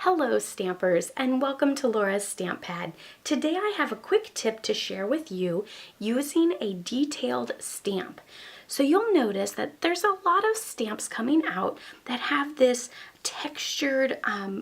Hello stampers and welcome to Laura's Stamp Pad. Today I have a quick tip to share with you using a detailed stamp. So you'll notice that there's a lot of stamps coming out that have this textured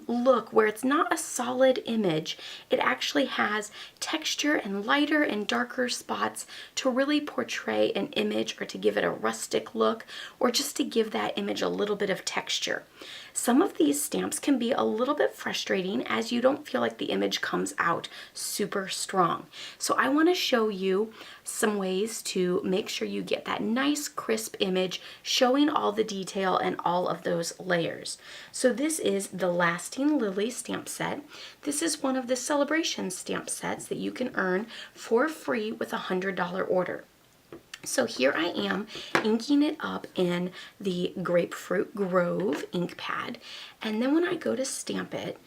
look where it's not a solid image. It actually has texture and lighter and darker spots to really portray an image or to give it a rustic look or just to give that image a little bit of texture. Some of these stamps can be a little bit frustrating as you don't feel like the image comes out super strong. So I want to show you some ways to make sure you get that nice crisp image showing all the detail and all of those layers. So this is the Lasting Lily stamp set. This is one of the Sale-A-Bration stamp sets that you can earn for free with a $100 order. So here I am inking it up in the Grapefruit Grove ink pad, and then when I go to stamp it,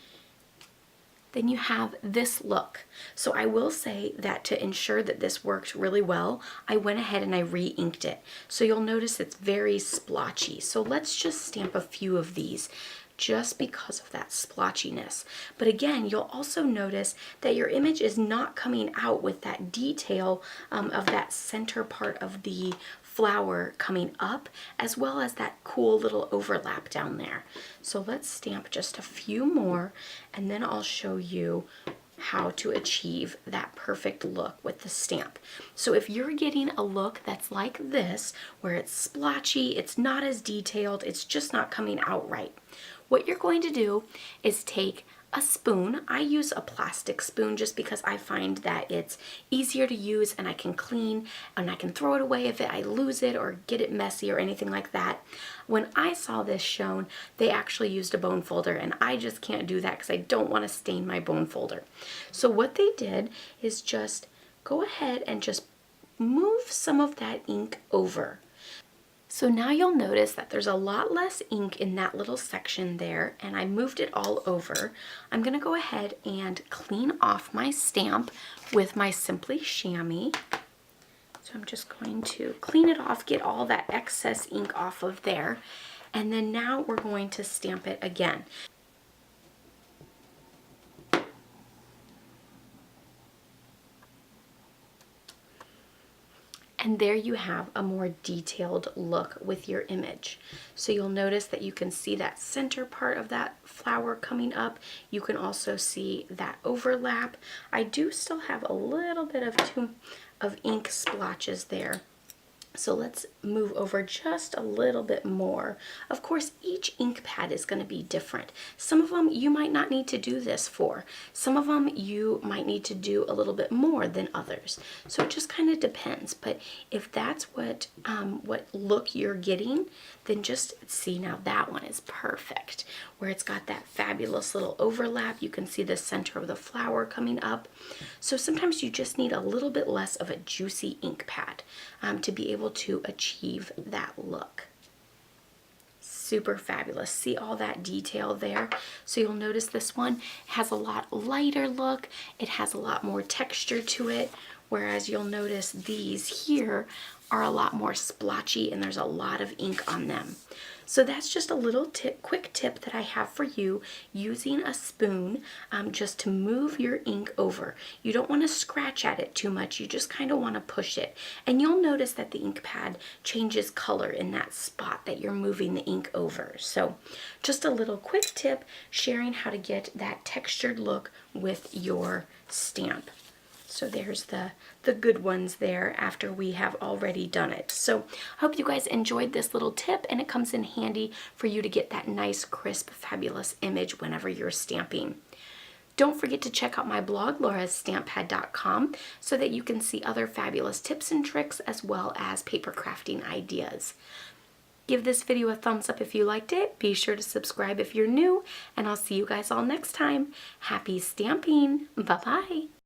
then you have this look. So I will say that to ensure that this worked really well, I went ahead and I re-inked it. So you'll notice it's very splotchy. So let's just stamp a few of these just because of that splotchiness. But again, you'll also notice that your image is not coming out with that detail of that center part of the flower coming up, as well as that cool little overlap down there. So let's stamp just a few more, and then I'll show you how to achieve that perfect look with the stamp. So if you're getting a look that's like this, where it's splotchy, it's not as detailed, it's just not coming out right, what you're going to do is take a spoon. I use a plastic spoon just because I find that it's easier to use and I can clean and I can throw it away if I lose it or get it messy or anything like that. When I saw this shown, they actually used a bone folder, and I just can't do that because I don't want to stain my bone folder. So what they did is just go ahead and just move some of that ink over. So now you'll notice that there's a lot less ink in that little section there, and I moved it all over. I'm going to go ahead and clean off my stamp with my Simply Chamois. So I'm just going to clean it off, get all that excess ink off of there, and then now we're going to stamp it again. And there you have a more detailed look with your image. So you'll notice that you can see that center part of that flower coming up. You can also see that overlap. I do still have a little bit of ink splotches there. So let's move over just a little bit more. Of course, each ink pad is going to be different. Some of them you might not need to do this for. Some of them you might need to do a little bit more than others. So it just kind of depends. But if that's what look you're getting, then just see, now that one is perfect. Where it's got that fabulous little overlap. You can see the center of the flower coming up. So sometimes you just need a little bit less of a juicy ink pad to be able to achieve that look. Super fabulous. See all that detail there? So you'll notice this one has a lot lighter look. It has a lot more texture to it, whereas you'll notice these here are a lot more splotchy and there's a lot of ink on them. So that's just a little quick tip that I have for you using a spoon just to move your ink over. You don't want to scratch at it too much, you just kind of want to push it. And you'll notice that the ink pad changes color in that spot that you're moving the ink over. So just a little quick tip sharing how to get that textured look with your stamp. So there's the good ones there after we have already done it. So I hope you guys enjoyed this little tip, and it comes in handy for you to get that nice, crisp, fabulous image whenever you're stamping. Don't forget to check out my blog, laurastamppad.com, so that you can see other fabulous tips and tricks as well as paper crafting ideas. Give this video a thumbs up if you liked it. Be sure to subscribe if you're new, and I'll see you guys all next time. Happy stamping! Bye-bye!